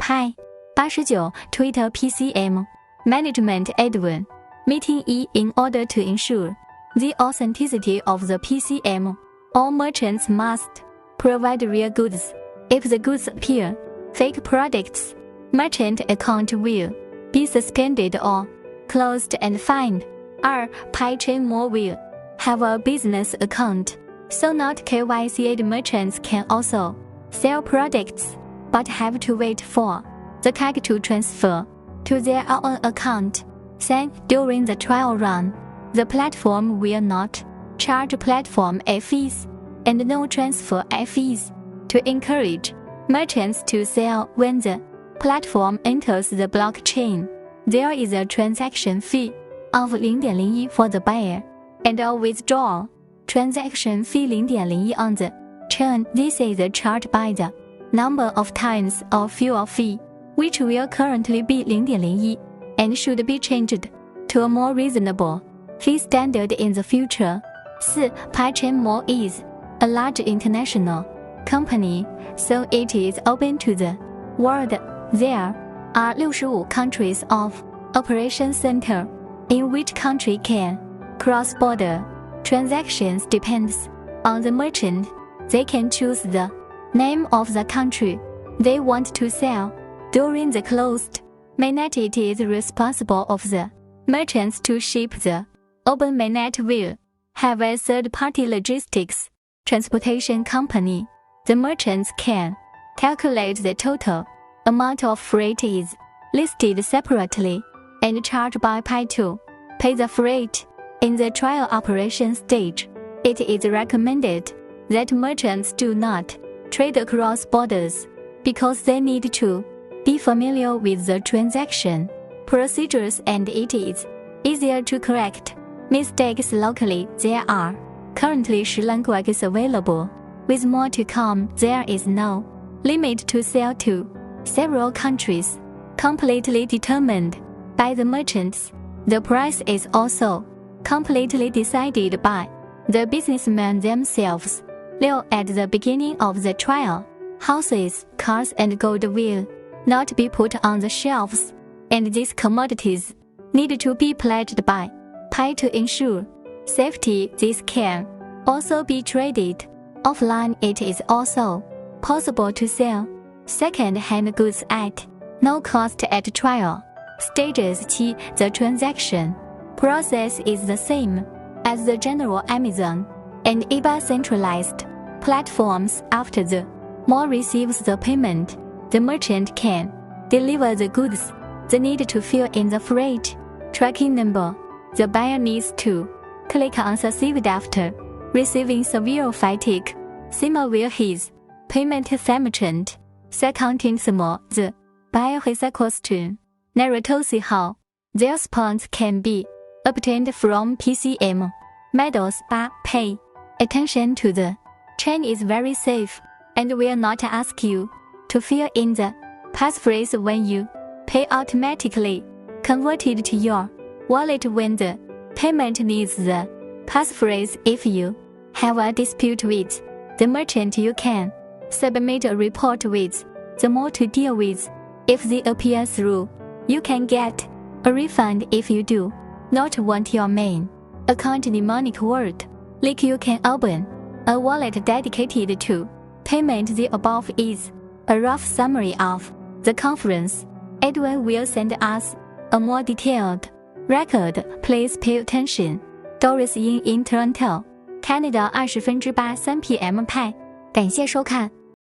Pi 89 Twitter PCM Management Edwin Meeting E. In order to ensure the authenticity of the PCM, all merchants must provide real goods. If the goods appear fake products, merchant account will be suspended or closed and fined. R. PCM will have a business account, so not KYC'd merchants can also sell products, but have to wait for the CAC to transfer to their own account. Then, during the trial run, the platform will not charge platform fees and no transfer fees to encourage merchants to sell. When the platform enters the blockchain, there is a transaction fee of 0.01 for the buyer and a withdrawal transaction fee 0.01 on the chain. This is charged by the number of times of fuel fee, which will currently be 0.01 and should be changed to a more reasonable fee standard in the future. 4. PCM is a large international company, so it is open to the world. There are 65 countries of operation center. In which country can cross-border transactions depends on the merchant. They can choose the name of the country they want to sell. During the closed mainnet, it is responsible of the merchants to ship. The open mainnet will have a third-party logistics transportation company. The merchants can calculate the total amount of freight is listed separately and charged by Pi to pay the freight. In the trial operation stage, it is recommended that merchants do not trade across borders because they need to be familiar with the transaction procedures and it is easier to correct mistakes locally. There are currently 10 languages available, with more to come. There is no limit to sell to several countries, completely determined by the merchants. The price is also completely decided by the businessmen themselves. 6. At the beginning of the trial, houses, cars and gold will not be put on the shelves, and these commodities need to be pledged by Pi to ensure safety. These can also be traded offline. It is also possible to sell second-hand goods at no cost at trial stages. 7. The transaction process is the same as the general Amazon and eBay centralized platforms. After the mall receives the payment, the merchant can deliver the goods. They need to fill in the freight tracking number. The buyer needs to click on received after receiving severe fatigue. Sima will his payment merchant accounting small. The buyer has a question. Narrative how their response can be obtained from PCM methods. 8. Pay attention to the chain is very safe and will not ask you to fill in the passphrase when you pay. Automatically converted to your wallet when the payment needs the passphrase. If you have a dispute with the merchant, you can submit a report with the mall to deal with. If they appear through, you can get a refund. If you do not want your main account mnemonic word leak, you can open a wallet dedicated to payment. The above is a rough summary of the conference. Edwin will send us a more detailed record. Please pay attention. Doris in Toronto, Canada 8:3 PM 派。感谢收看。